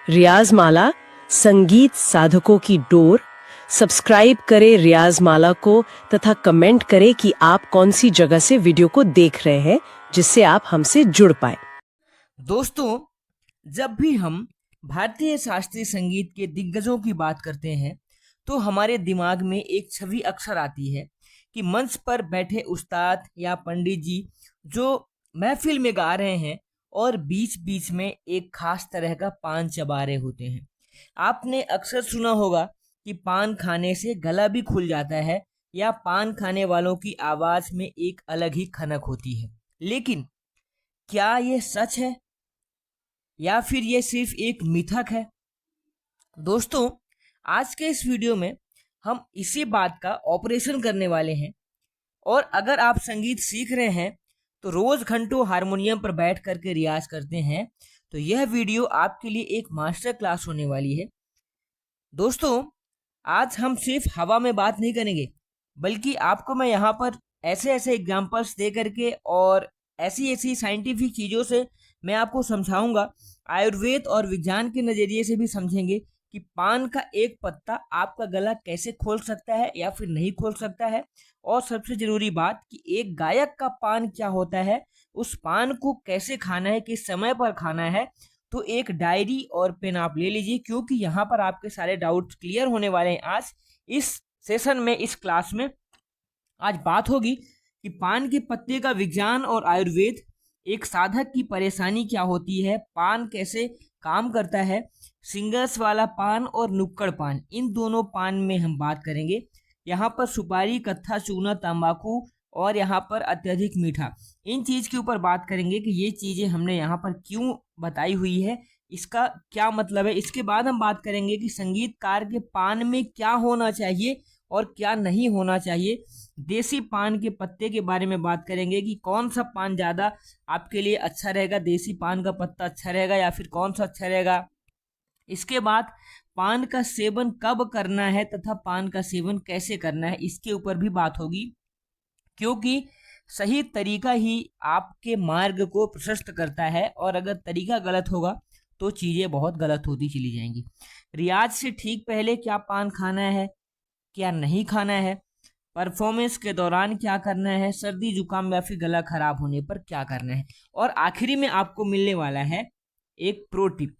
रियाज माला संगीत साधकों की डोर। सब्सक्राइब करें रियाज माला को तथा कमेंट करें कि आप कौन सी जगह से वीडियो को देख रहे हैं, जिससे आप हमसे जुड़ पाए। दोस्तों, जब भी हम भारतीय शास्त्रीय संगीत के दिग्गजों की बात करते हैं तो हमारे दिमाग में एक छवि अक्सर आती है कि मंच पर बैठे उस्ताद या पंडित जी जो महफिल में गा रहे हैं और बीच बीच में एक खास तरह का पान चबा रहे होते हैं। आपने अक्सर सुना होगा कि पान खाने से गला भी खुल जाता है या पान खाने वालों की आवाज में एक अलग ही खनक होती है। लेकिन क्या ये सच है या फिर ये सिर्फ एक मिथक है? दोस्तों, आज के इस वीडियो में हम इसी बात का ऑपरेशन करने वाले हैं। और अगर आप संगीत सीख रहे हैं तो रोज घंटों हारमोनियम पर बैठ करके रियाज करते हैं तो यह वीडियो आपके लिए एक मास्टर क्लास होने वाली है। दोस्तों, आज हम सिर्फ हवा में बात नहीं करेंगे, बल्कि आपको मैं यहाँ पर ऐसे ऐसे एग्जाम्पल्स दे करके और ऐसी ऐसी साइंटिफिक चीज़ों से मैं आपको समझाऊंगा। आयुर्वेद और विज्ञान के नज़रिए से भी समझेंगे कि पान का एक पत्ता आपका गला कैसे खोल सकता है या फिर नहीं खोल सकता है। और सबसे ज़रूरी बात कि एक गायक का पान क्या होता है, उस पान को कैसे खाना है, किस समय पर खाना है। तो एक डायरी और पेन आप ले लीजिए, क्योंकि यहाँ पर आपके सारे डाउट्स क्लियर होने वाले हैं। आज इस सेशन में, इस क्लास में आज बात होगी कि पान के पत्ते का विज्ञान और आयुर्वेद, एक साधक की परेशानी क्या होती है, पान कैसे काम करता है, सिंगर्स वाला पान और नुक्कड़ पान, इन दोनों पान में हम बात करेंगे। यहाँ पर सुपारी, कत्था, चूना, तंबाकू और यहाँ पर अत्यधिक मीठा, इन चीज़ के ऊपर बात करेंगे कि ये चीज़ें हमने यहाँ पर क्यों बताई हुई है, इसका क्या मतलब है। इसके बाद हम बात करेंगे कि संगीतकार के पान में क्या होना चाहिए और क्या नहीं होना चाहिए। देसी पान के पत्ते के बारे में बात करेंगे कि कौन सा पान ज़्यादा आपके लिए अच्छा रहेगा, देसी पान का पत्ता अच्छा रहेगा या फिर कौन सा अच्छा रहेगा। इसके बाद पान का सेवन कब करना है तथा पान का सेवन कैसे करना है, इसके ऊपर भी बात होगी, क्योंकि सही तरीका ही आपके मार्ग को प्रशस्त करता है और अगर तरीका गलत होगा तो चीज़ें बहुत गलत होती चली जाएंगी। रियाज से ठीक पहले क्या पान खाना है, क्या नहीं खाना है, परफॉर्मेंस के दौरान क्या करना है, सर्दी जुकाम या फिर गला खराब होने पर क्या करना है, और आखिरी में आपको मिलने वाला है एक प्रो टिप।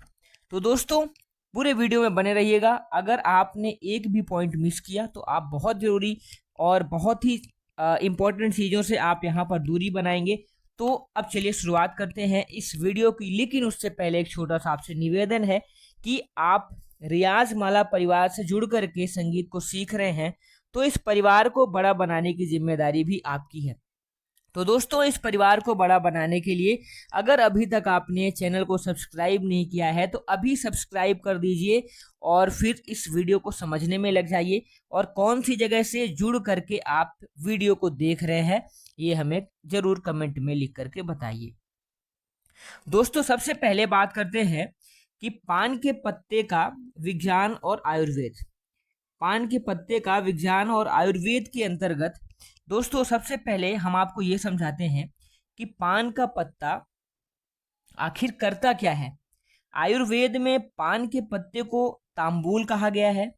तो दोस्तों, पूरे वीडियो में बने रहिएगा। अगर आपने एक भी पॉइंट मिस किया तो आप बहुत ज़रूरी और बहुत ही इम्पोर्टेंट चीज़ों से आप यहाँ पर दूरी बनाएंगे। तो अब चलिए शुरुआत करते हैं इस वीडियो की। लेकिन उससे पहले एक छोटा सा आपसे निवेदन है कि आप रियाज माला परिवार से जुड़ करके संगीत को सीख रहे हैं तो इस परिवार को बड़ा बनाने की जिम्मेदारी भी आपकी है। तो दोस्तों, इस परिवार को बड़ा बनाने के लिए अगर अभी तक आपने चैनल को सब्सक्राइब नहीं किया है तो अभी सब्सक्राइब कर दीजिए और फिर इस वीडियो को समझने में लग जाइए और कौन सी जगह से जुड़ करके आप वीडियो को देख रहे हैं ये हमें ज़रूर कमेंट में लिख करके बताइए। दोस्तों, सबसे पहले बात करते हैं कि पान के पत्ते का विज्ञान और आयुर्वेद। पान के पत्ते का विज्ञान और आयुर्वेद के अंतर्गत दोस्तों सबसे पहले हम आपको ये समझाते हैं कि पान का पत्ता आखिर करता क्या है। आयुर्वेद में पान के पत्ते को तांबूल कहा गया है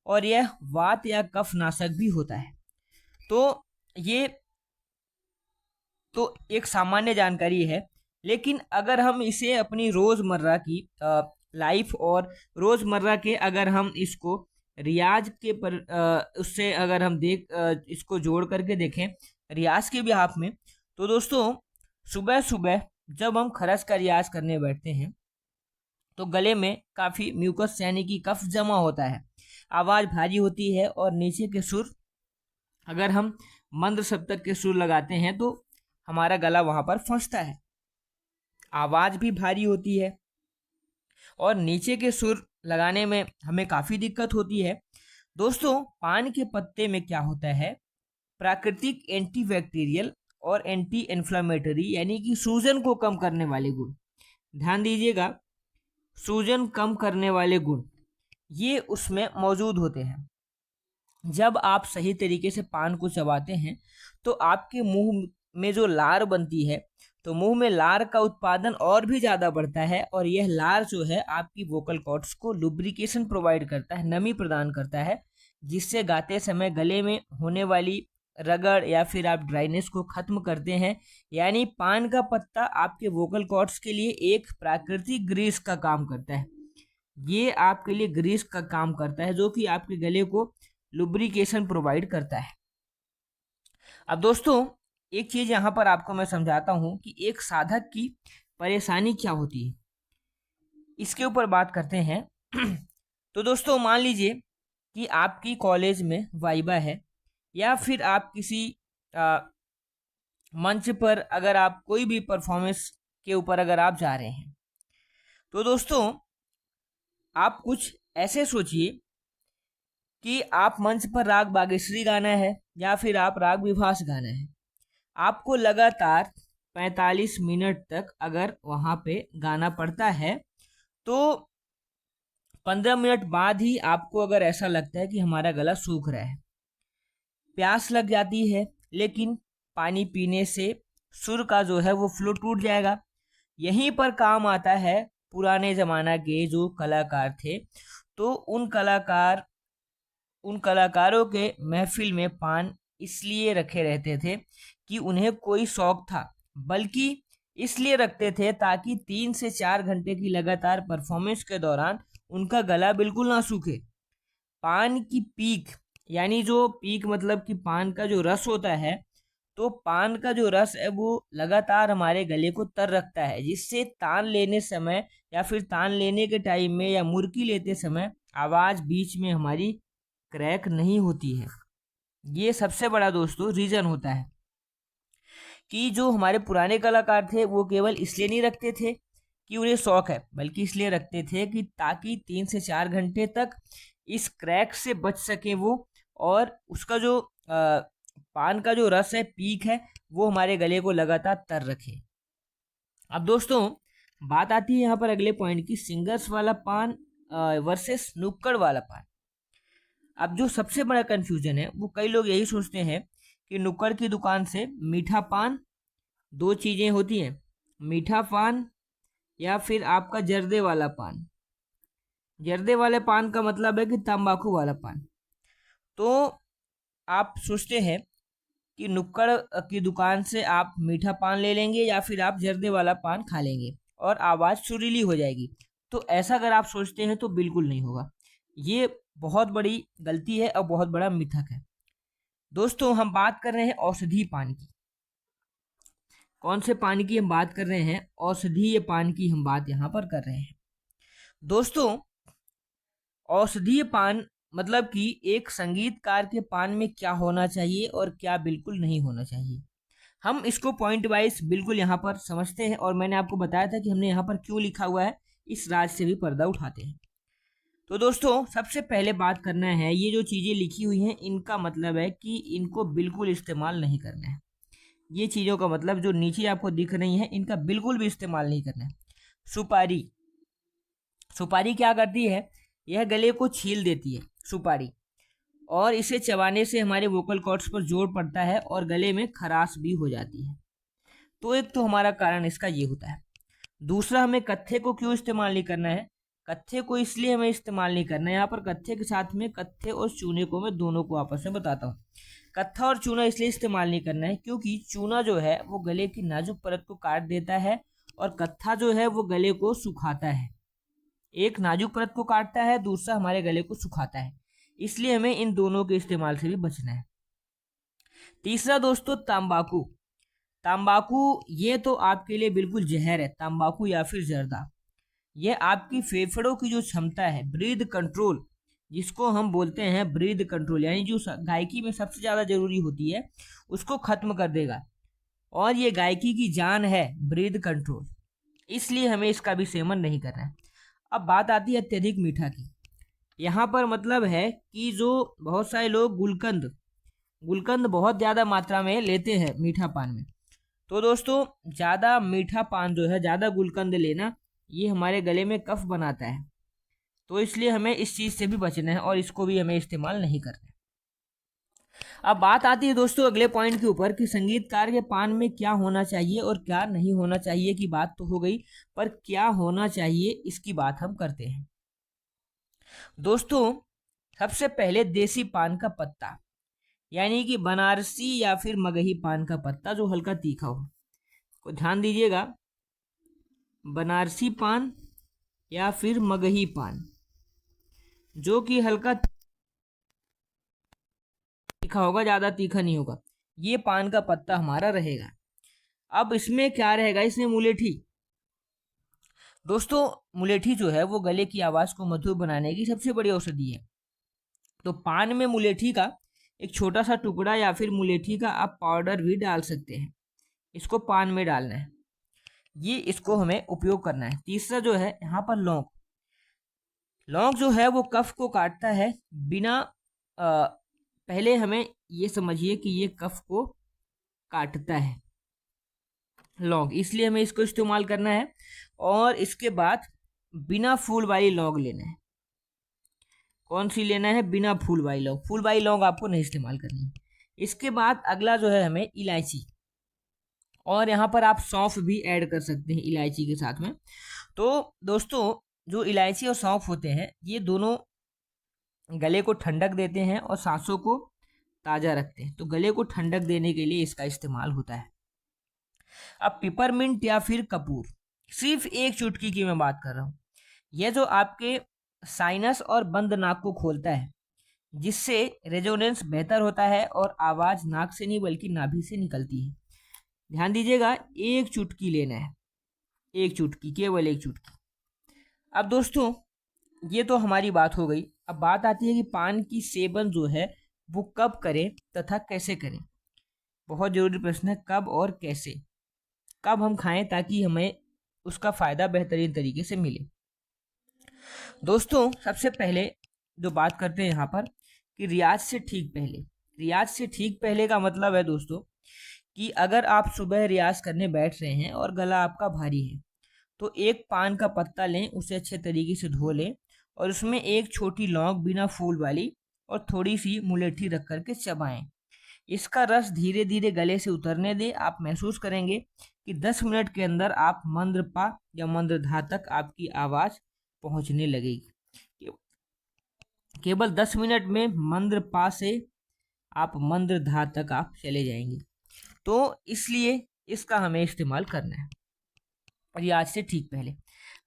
और यह वात या कफ नाशक भी होता है। तो ये तो एक सामान्य जानकारी है, लेकिन अगर हम इसे अपनी रोज़मर्रा की लाइफ और रोज़मर्रा के अगर हम इसको रियाज के पर उससे अगर हम इसको जोड़ करके देखें रियाज के भी हाथ में, तो दोस्तों सुबह सुबह जब हम खरस का रियाज करने बैठते हैं तो गले में काफ़ी म्यूकस यानी कि कफ जमा होता है, आवाज़ भारी होती है और नीचे के सुर, अगर हम मंद सप्तक के सुर लगाते हैं तो हमारा गला वहाँ पर फंसता है, आवाज़ भी भारी होती है और नीचे के सुर लगाने में हमें काफ़ी दिक्कत होती है। दोस्तों, पान के पत्ते में क्या होता है, प्राकृतिक एंटीबैक्टीरियल और एंटी इन्फ्लामेटरी यानी कि सूजन को कम करने वाले गुण, ध्यान दीजिएगा, सूजन कम करने वाले गुण ये उसमें मौजूद होते हैं। जब आप सही तरीके से पान को चबाते हैं तो आपके मुंह में जो लार बनती है तो मुंह में लार का उत्पादन और भी ज़्यादा बढ़ता है, और यह लार जो है आपकी वोकल कॉर्ड्स को लुब्रिकेशन प्रोवाइड करता है, नमी प्रदान करता है, जिससे गाते समय गले में होने वाली रगड़ या फिर आप ड्राइनेस को खत्म करते हैं। यानी पान का पत्ता आपके वोकल कॉर्ड्स के लिए एक प्राकृतिक ग्रीस का काम करता है। ये आपके लिए ग्रीस का काम करता है जो कि आपके गले को लुब्रिकेशन प्रोवाइड करता है। अब दोस्तों एक चीज यहाँ पर आपको मैं समझाता हूँ कि एक साधक की परेशानी क्या होती है, इसके ऊपर बात करते हैं। तो दोस्तों मान लीजिए कि आपकी कॉलेज में वाइबा है, या फिर आप किसी मंच पर अगर आप कोई भी परफॉर्मेंस के ऊपर अगर आप जा रहे हैं, तो दोस्तों आप कुछ ऐसे सोचिए कि आप मंच पर राग बागेश्वरी गाना है या फिर आप राग विभास गाना है। आपको लगातार 45 मिनट तक अगर वहाँ पे गाना पड़ता है तो 15 मिनट बाद ही आपको अगर ऐसा लगता है कि हमारा गला सूख रहा है, प्यास लग जाती है, लेकिन पानी पीने से सुर का जो है वो फ्लो टूट जाएगा। यहीं पर काम आता है पुराने ज़माना के जो कलाकार थे। तो उन कलाकारों के महफिल में पान इसलिए रखे रहते थे कि उन्हें कोई शौक था, बल्कि इसलिए रखते थे ताकि 3 से 4 घंटे की लगातार परफॉर्मेंस के दौरान उनका गला बिल्कुल ना सूखे। पान की पीक, यानी जो पीक मतलब कि पान का जो रस होता है, तो पान का जो रस है वो लगातार हमारे गले को तर रखता है, जिससे तान लेने समय या फिर तान लेने के टाइम में या मुर्की लेते समय आवाज़ बीच में हमारी क्रैक नहीं होती है। ये सबसे बड़ा दोस्तों रीज़न होता है कि जो हमारे पुराने कलाकार थे वो केवल इसलिए नहीं रखते थे कि उन्हें शौक है, बल्कि इसलिए रखते थे कि ताकि 3 से 4 घंटे तक इस क्रैक से बच सके वो, और उसका जो पान का जो रस है, पीक है, वो हमारे गले को लगातार तर रखे। अब दोस्तों बात आती है यहाँ पर अगले पॉइंट की, सिंगर्स वाला पान वर्सेस नुक्कड़ वाला पान। अब जो सबसे बड़ा कन्फ्यूजन है वो कई लोग यही सोचते हैं कि नुक्कड़ की दुकान से मीठा पान, दो चीज़ें होती हैं, मीठा पान या फिर आपका जर्दे वाला पान। जर्दे वाले पान का मतलब है कि तंबाकू वाला पान। तो आप सोचते हैं कि नुक्कड़ की दुकान से आप मीठा पान ले लेंगे या फिर आप जर्दे वाला पान खा लेंगे और आवाज़ सुरीली हो जाएगी। तो ऐसा अगर आप सोचते हैं तो बिल्कुल नहीं होगा। ये बहुत बड़ी गलती है और बहुत बड़ा मिथक है। दोस्तों हम बात कर रहे हैं औषधीय पान की। कौन से पान की हम बात कर रहे हैं? औषधीय पान की हम बात यहाँ पर कर रहे हैं। दोस्तों औषधीय पान मतलब कि एक संगीतकार के पान में क्या होना चाहिए और क्या बिल्कुल नहीं होना चाहिए, हम इसको पॉइंट वाइज बिल्कुल यहाँ पर समझते हैं। और मैंने आपको बताया था कि हमने यहाँ पर क्यों लिखा हुआ है, इस राज से भी पर्दा उठाते हैं। तो दोस्तों सबसे पहले बात करना है, ये जो चीज़ें लिखी हुई हैं इनका मतलब है कि इनको बिल्कुल इस्तेमाल नहीं करना है। ये चीज़ों का मतलब जो नीचे आपको दिख रही हैं इनका बिल्कुल भी इस्तेमाल नहीं करना है। सुपारी, सुपारी क्या करती है, यह गले को छील देती है सुपारी, और इसे चबाने से हमारे वोकल कॉर्ड्स पर जोर पड़ता है और गले में खराश भी हो जाती है। तो एक तो हमारा कारण इसका ये होता है। दूसरा, हमें कत्थे को क्यों इस्तेमाल नहीं करना है? कत्थे को इसलिए हमें इस्तेमाल नहीं करना है, यहाँ पर कत्थे के साथ में कत्थे और चूने को मैं दोनों को आपस में बताता हूँ। कत्था और चूना इसलिए इस्तेमाल नहीं करना है क्योंकि चूना जो है वो गले की नाजुक परत को काट देता है और कत्था जो है वो गले को सुखाता है। एक नाजुक परत को काटता है, दूसरा हमारे गले को सुखाता है, इसलिए हमें इन दोनों के इस्तेमाल से भी बचना है। तीसरा दोस्तों तंबाकू। तंबाकू ये तो आपके लिए बिल्कुल जहर है, तंबाकू या फिर जर्दा। यह आपकी फेफड़ों की जो क्षमता है, ब्रीथ कंट्रोल, जिसको हम बोलते हैं ब्रीथ कंट्रोल, यानी जो गायकी में सबसे ज़्यादा जरूरी होती है उसको खत्म कर देगा। और ये गायकी की जान है ब्रीथ कंट्रोल, इसलिए हमें इसका भी सेवन नहीं करना है। अब बात आती है अत्यधिक मीठा की। यहाँ पर मतलब है कि जो बहुत सारे लोग गुलकंद बहुत ज़्यादा मात्रा में लेते हैं मीठा पान में। तो दोस्तों ज़्यादा मीठा पान जो है, ज़्यादा गुलकंद लेना, ये हमारे गले में कफ बनाता है। तो इसलिए हमें इस चीज़ से भी बचना है और इसको भी हमें इस्तेमाल नहीं करना है। अब बात आती है दोस्तों अगले पॉइंट के ऊपर कि संगीतकार के पान में क्या होना चाहिए और क्या नहीं होना चाहिए की बात तो हो गई, पर क्या होना चाहिए इसकी बात हम करते हैं। दोस्तों सबसे पहले देसी पान का पत्ता, यानी कि बनारसी या फिर मगही पान का पत्ता जो हल्का तीखा हो, को ध्यान दीजिएगा, बनारसी पान या फिर मगही पान जो कि हल्का तीखा होगा, ज्यादा तीखा नहीं होगा, ये पान का पत्ता हमारा रहेगा। अब इसमें क्या रहेगा, इसमें मुलेठी। दोस्तों मुलेठी जो है वो गले की आवाज को मधुर बनाने की सबसे बड़ी औषधि है। तो पान में मुलेठी का एक छोटा सा टुकड़ा या फिर मुलेठी का आप पाउडर भी डाल सकते हैं, इसको पान में डालना है, ये इसको हमें उपयोग करना है। तीसरा जो है यहाँ पर लौंग। लौंग जो है वो कफ को काटता है बिना पहले हमें ये समझिए कि ये कफ को काटता है लौंग, इसलिए हमें इसको इस्तेमाल करना है। और इसके बाद बिना फूल वाली लौंग लेना है। कौन सी लेना है? बिना फूल वाली लौंग। फूल वाली लौंग आपको नहीं इस्तेमाल करनी है। इसके बाद अगला जो है हमें इलायची, और यहाँ पर आप सौंफ भी ऐड कर सकते हैं इलायची के साथ में। तो दोस्तों जो इलायची और सौंफ होते हैं ये दोनों गले को ठंडक देते हैं और सांसों को ताज़ा रखते हैं। तो गले को ठंडक देने के लिए इसका इस्तेमाल होता है। अब पिपरमिंट या फिर कपूर, सिर्फ एक चुटकी की मैं बात कर रहा हूँ। यह जो आपके साइनस और बंद नाक को खोलता है, जिससे रेजोनेंस बेहतर होता है और आवाज़ नाक से नहीं बल्कि नाभि से निकलती है। ध्यान दीजिएगा, एक चुटकी लेना है, एक चुटकी, केवल एक चुटकी। अब दोस्तों ये तो हमारी बात हो गई। अब बात आती है कि पान की सेवन जो है वो कब करें तथा कैसे करें। बहुत जरूरी प्रश्न है, कब और कैसे, कब हम खाएं ताकि हमें उसका फ़ायदा बेहतरीन तरीके से मिले। दोस्तों सबसे पहले जो बात करते हैं यहाँ पर कि रियाज से ठीक पहले। रियाज से ठीक पहले का मतलब है दोस्तों कि अगर आप सुबह रियाज करने बैठ रहे हैं और गला आपका भारी है तो एक पान का पत्ता लें, उसे अच्छे तरीके से धो लें और उसमें एक छोटी लौंग बिना फूल वाली और थोड़ी सी मुलेठी रख करके चबाएं। इसका रस धीरे धीरे गले से उतरने दें। आप महसूस करेंगे कि 10 मिनट के अंदर आप मंद्र पा या मंद्र धा तक आपकी आवाज़ पहुंचने लगेगी। केवल 10 मिनट में मंद्र पा से आप मंद्र धा तक आप चले जाएंगे। तो इसलिए इसका हमें इस्तेमाल करना है रियाज से ठीक पहले।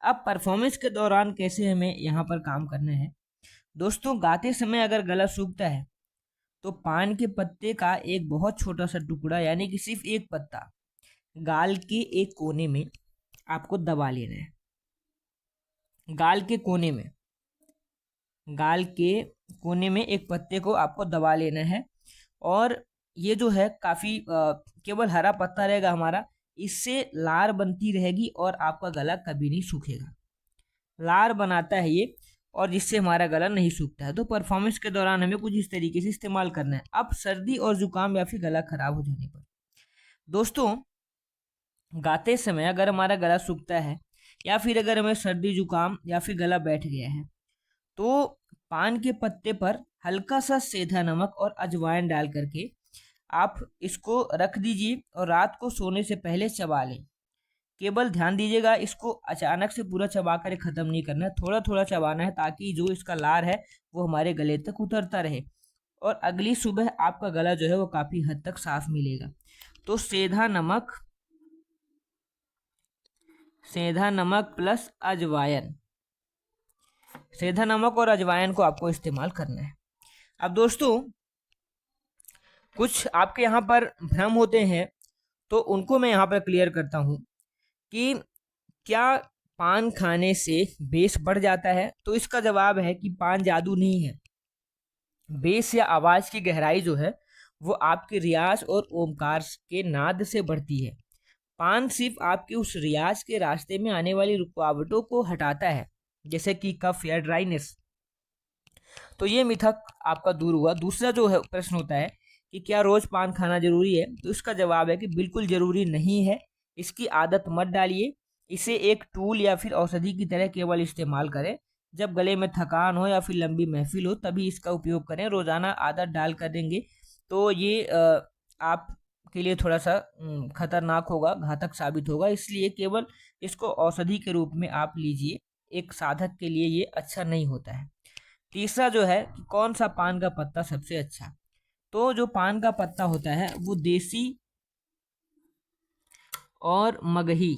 अब परफॉर्मेंस के दौरान कैसे हमें यहाँ पर काम करना है। दोस्तों गाते समय अगर गला सूखता है तो पान के पत्ते का एक बहुत छोटा सा टुकड़ा, यानी कि सिर्फ एक पत्ता, गाल के एक कोने में आपको दबा लेना है। गाल के कोने में, गाल के कोने में एक पत्ते को आपको दबा लेना है। और ये जो है काफ़ी केवल हरा पत्ता रहेगा हमारा, इससे लार बनती रहेगी और आपका गला कभी नहीं सूखेगा। लार बनाता है ये और जिससे हमारा गला नहीं सूखता है। तो परफॉर्मेंस के दौरान हमें कुछ इस तरीके से इस्तेमाल करना है। अब सर्दी और जुकाम या फिर गला खराब हो जाने पर, दोस्तों गाते समय अगर हमारा गला सूखता है या फिर अगर हमें सर्दी जुकाम या फिर गला बैठ गया है तो पान के पत्ते पर हल्का सा सेंधा नमक और अजवाइन डाल करके आप इसको रख दीजिए और रात को सोने से पहले चबा लें। केवल ध्यान दीजिएगा, इसको अचानक से पूरा चबा कर ख़त्म नहीं करना है, थोड़ा थोड़ा चबाना है ताकि जो इसका लार है वो हमारे गले तक उतरता रहे और अगली सुबह आपका गला जो है वो काफ़ी हद तक साफ मिलेगा। तो सेंधा नमक प्लस अजवाइन, सेंधा नमक और अजवाइन को आपको इस्तेमाल करना है। अब दोस्तों कुछ आपके यहाँ पर भ्रम होते हैं तो उनको मैं यहाँ पर क्लियर करता हूँ कि क्या पान खाने से बेस बढ़ जाता है। तो इसका जवाब है कि पान जादू नहीं है। बेस या आवाज़ की गहराई जो है वो आपके रियाज और ओमकार के नाद से बढ़ती है। पान सिर्फ आपके उस रियाज के रास्ते में आने वाली रुकावटों को हटाता है, जैसे कि कफ या ड्राइनेस। तो ये मिथक आपका दूर हुआ। दूसरा जो है प्रश्न होता है कि क्या रोज पान खाना जरूरी है। तो इसका जवाब है कि बिल्कुल जरूरी नहीं है। इसकी आदत मत डालिए, इसे एक टूल या फिर औषधि की तरह केवल इस्तेमाल करें। जब गले में थकान हो या फिर लंबी महफिल हो तभी इसका उपयोग करें। रोजाना आदत डाल कर देंगे तो ये आप के लिए थोड़ा सा खतरनाक होगा, घातक साबित होगा, इसलिए केवल इसको औषधि के रूप में आप लीजिए। एक साधक के लिए ये अच्छा नहीं होता है। तीसरा जो है कि कौन सा पान का पत्ता सबसे अच्छा, तो जो पान का पत्ता होता है वो और मगही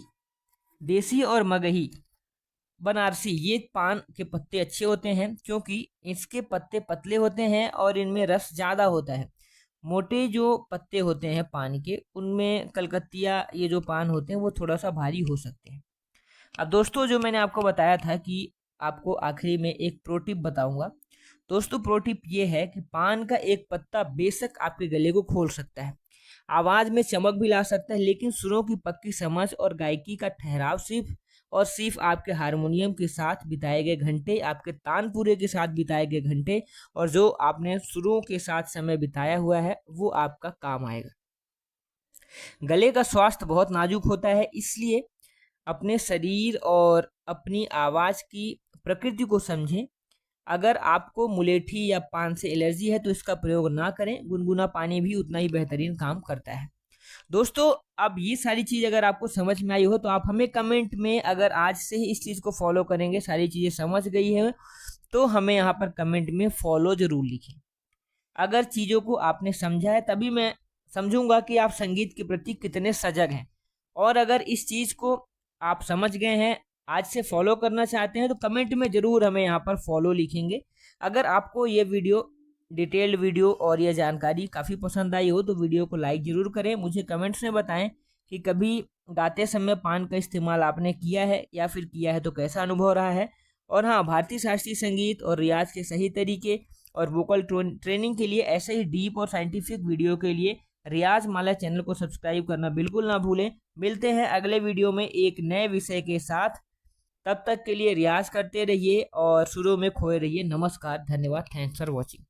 देसी और मगही बनारसी, ये पान के पत्ते अच्छे होते हैं क्योंकि इसके पत्ते पतले होते हैं और इनमें रस ज़्यादा होता है। मोटे जो पत्ते होते हैं पान के, उनमें कलकतिया ये जो पान होते हैं वो थोड़ा सा भारी हो सकते हैं। अब दोस्तों, जो मैंने आपको बताया था कि आपको आखिरी में एक प्रो टिप बताऊंगा। दोस्तों, प्रो टिप ये है कि पान का एक पत्ता बेशक आपके गले को खोल सकता है, आवाज में चमक भी ला सकता है, लेकिन सुरों की पक्की समझ और गायकी का ठहराव सिर्फ आपके हारमोनियम के साथ बिताए गए घंटे, आपके तानपुरे के साथ बिताए गए घंटे और जो आपने सुरों के साथ समय बिताया हुआ है वो आपका काम आएगा। गले का स्वास्थ्य बहुत नाजुक होता है, इसलिए अपने शरीर और अपनी आवाज की प्रकृति को समझें। अगर आपको मुलेठी या पान से एलर्जी है तो इसका प्रयोग ना करें, गुनगुना पानी भी उतना ही बेहतरीन काम करता है। दोस्तों, अब ये सारी चीज़ अगर आपको समझ में आई हो तो आप हमें कमेंट में, अगर आज से ही इस चीज़ को फॉलो करेंगे, सारी चीज़ें समझ गई है, तो हमें यहाँ पर कमेंट में फॉलो जरूर लिखें। अगर चीज़ों को आपने समझा है तभी मैं समझूंगा कि आप संगीत के प्रति कितने सजग हैं। और अगर इस चीज़ को आप समझ गए हैं, आज से फॉलो करना चाहते हैं, तो कमेंट में ज़रूर हमें यहाँ पर फॉलो लिखेंगे। अगर आपको ये वीडियो, डिटेल्ड वीडियो और ये जानकारी काफ़ी पसंद आई हो तो वीडियो को लाइक ज़रूर करें। मुझे कमेंट्स में बताएं कि कभी गाते समय पान का इस्तेमाल आपने किया है, या फिर किया है तो कैसा अनुभव रहा है। और हाँ, भारतीय शास्त्रीय संगीत और रियाज के सही तरीके और वोकल ट्रेनिंग के लिए, ऐसे ही डीप और साइंटिफिक वीडियो के लिए रियाज माला चैनल को सब्सक्राइब करना बिल्कुल ना भूलें। मिलते हैं अगले वीडियो में एक नए विषय के साथ। तब तक के लिए रियाज करते रहिए और सुरों में खोए रहिए। नमस्कार, धन्यवाद, थैंक्स फॉर वॉचिंग।